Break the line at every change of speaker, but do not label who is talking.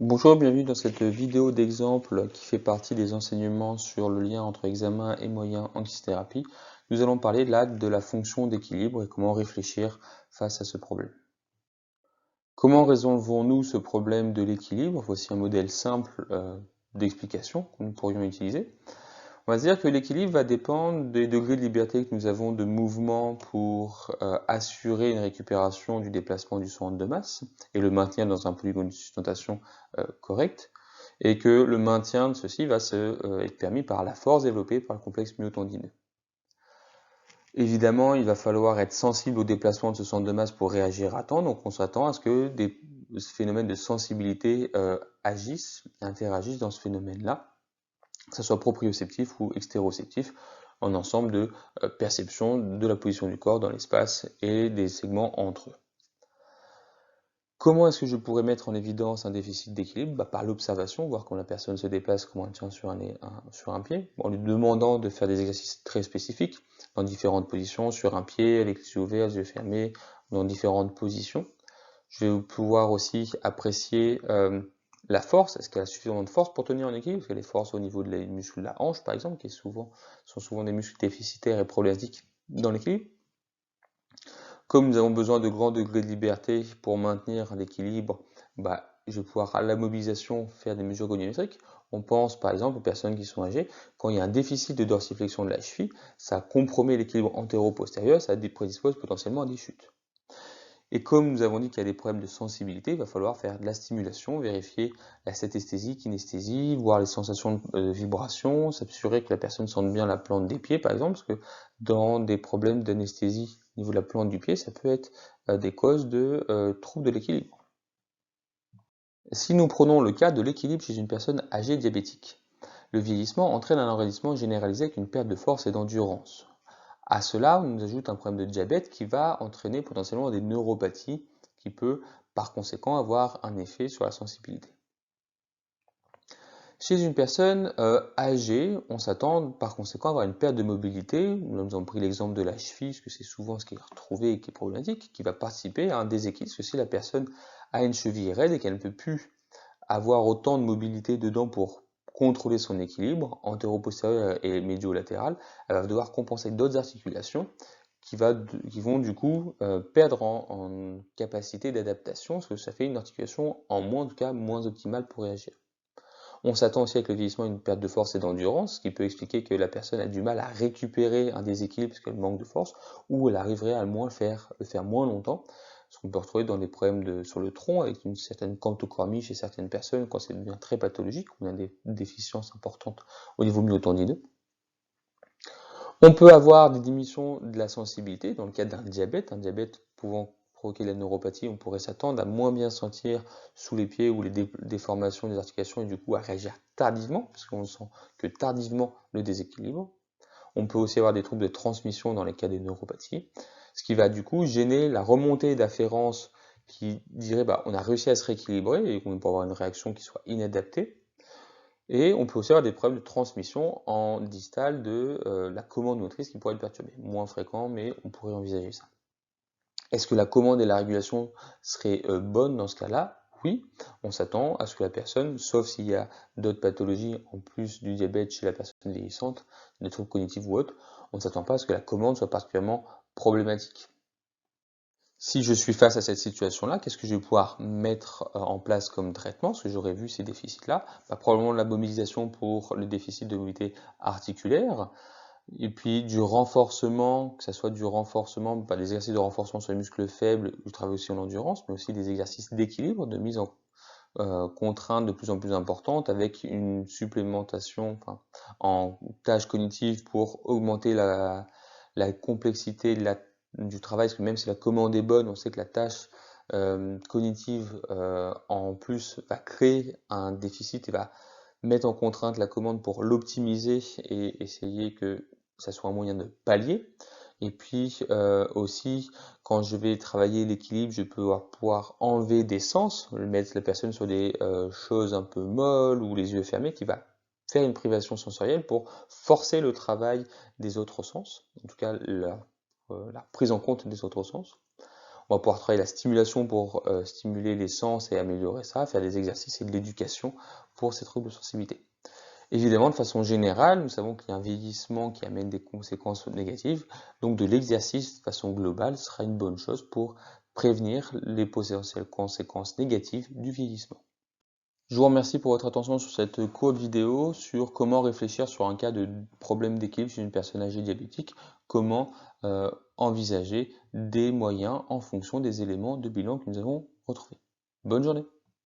Bonjour, bienvenue dans cette vidéo d'exemple qui fait partie des enseignements sur le lien entre examen et moyens en kinésithérapie. Nous allons parler là de la fonction d'équilibre et comment réfléchir face à ce problème. Comment résolvons-nous ce problème de l'équilibre? Voici un modèle simple d'explication que nous pourrions utiliser. On va se dire que l'équilibre va dépendre des degrés de liberté que nous avons de mouvement pour assurer une récupération du déplacement du centre de masse et le maintien dans un polygone de sustentation correct, et que le maintien de ceci va être permis par la force développée par le complexe myotendineux. Évidemment, il va falloir être sensible au déplacement de ce centre de masse pour réagir à temps, donc on s'attend à ce que des phénomènes de sensibilité interagissent dans ce phénomène-là, que ce soit proprioceptif ou extéroceptif, en ensemble de perception de la position du corps dans l'espace et des segments entre eux. Comment est-ce que je pourrais mettre en évidence un déficit d'équilibre? Par l'observation, voir comment la personne se déplace, comment elle tient sur un pied, en lui demandant de faire des exercices très spécifiques, dans différentes positions, sur un pied, avec les yeux ouverts, les yeux fermés, dans différentes positions. Je vais pouvoir aussi apprécier la force, est-ce qu'elle a suffisamment de force pour tenir en équilibre? Parce qu'elle a des forces au niveau des muscles de la hanche, par exemple, qui sont souvent des muscles déficitaires et problématiques dans l'équilibre. Comme nous avons besoin de grands degrés de liberté pour maintenir l'équilibre, je vais pouvoir à la mobilisation faire des mesures goniométriques. On pense par exemple aux personnes qui sont âgées, quand il y a un déficit de dorsiflexion de la cheville, ça compromet l'équilibre antéro-postérieur, ça prédispose potentiellement à des chutes. Et comme nous avons dit qu'il y a des problèmes de sensibilité, il va falloir faire de la stimulation, vérifier la synesthésie, kinesthésie, voir les sensations de vibration, s'assurer que la personne sente bien la plante des pieds par exemple, parce que dans des problèmes d'anesthésie au niveau de la plante du pied, ça peut être des causes de troubles de l'équilibre. Si nous prenons le cas de l'équilibre chez une personne âgée diabétique, le vieillissement entraîne un enraidissement généralisé avec une perte de force et d'endurance. À cela, on nous ajoute un problème de diabète qui va entraîner potentiellement des neuropathies qui peut par conséquent avoir un effet sur la sensibilité. Chez une personne âgée, on s'attend par conséquent à avoir une perte de mobilité. Nous avons pris l'exemple de la cheville, parce que c'est souvent ce qui est retrouvé et qui est problématique, qui va participer à un déséquilibre, parce que si la personne a une cheville raide et qu'elle ne peut plus avoir autant de mobilité dedans pour contrôler son équilibre antéro-postérieur et médio-latéral, elle va devoir compenser d'autres articulations qui vont du coup perdre en capacité d'adaptation, parce que ça fait une articulation en moins, en tout cas moins optimale pour réagir. On s'attend aussi avec le vieillissement à une perte de force et d'endurance, ce qui peut expliquer que la personne a du mal à récupérer un déséquilibre parce qu'elle manque de force, ou elle arriverait à le faire moins longtemps, ce qu'on peut retrouver dans des problèmes sur le tronc, avec une certaine cantochromie chez certaines personnes, quand ça devient très pathologique, on a des déficiences importantes au niveau myotendineux. On peut avoir des diminutions de la sensibilité dans le cadre d'un diabète, un diabète pouvant provoquer de la neuropathie, on pourrait s'attendre à moins bien sentir sous les pieds ou les déformations des articulations et du coup à réagir tardivement, parce qu'on ne sent que tardivement le déséquilibre. On peut aussi avoir des troubles de transmission dans les cas des neuropathies, ce qui va du coup gêner la remontée d'afférence qui dirait on a réussi à se rééquilibrer et qu'on peut avoir une réaction qui soit inadaptée. Et on peut aussi avoir des problèmes de transmission en distal de la commande motrice qui pourrait être perturbée. Moins fréquent, mais on pourrait envisager ça. Est-ce que la commande et la régulation seraient bonnes dans ce cas-là? Oui, on s'attend à ce que la personne, sauf s'il y a d'autres pathologies en plus du diabète chez la personne vieillissante, des troubles cognitifs ou autres, on ne s'attend pas à ce que la commande soit particulièrement problématique. Si je suis face à cette situation-là, qu'est-ce que je vais pouvoir mettre en place comme traitement? Parce que j'aurais vu ces déficits-là. Probablement de la mobilisation pour le déficit de mobilité articulaire, et puis du renforcement, que ce soit du renforcement, des exercices de renforcement sur les muscles faibles, du travail aussi en endurance, mais aussi des exercices d'équilibre, de mise en contrainte de plus en plus importante, avec une supplémentation en tâches cognitives pour augmenter la complexité du travail, parce que même si la commande est bonne, on sait que la tâche cognitive en plus va créer un déficit et va mettre en contrainte la commande pour l'optimiser et essayer que ça soit un moyen de pallier. Et puis aussi, quand je vais travailler l'équilibre, je peux pouvoir enlever des sens, mettre la personne sur des choses un peu molles ou les yeux fermés, qui va faire une privation sensorielle pour forcer le travail des autres sens, en tout cas la prise en compte des autres sens. On va pouvoir travailler la stimulation pour stimuler les sens et améliorer ça, faire des exercices et de l'éducation pour ces troubles de sensibilité. Évidemment, de façon générale, nous savons qu'il y a un vieillissement qui amène des conséquences négatives, donc de l'exercice de façon globale sera une bonne chose pour prévenir les potentielles conséquences négatives du vieillissement. Je vous remercie pour votre attention sur cette courte vidéo sur comment réfléchir sur un cas de problème d'équilibre chez une personne âgée diabétique, comment envisager des moyens en fonction des éléments de bilan que nous avons retrouvés. Bonne journée!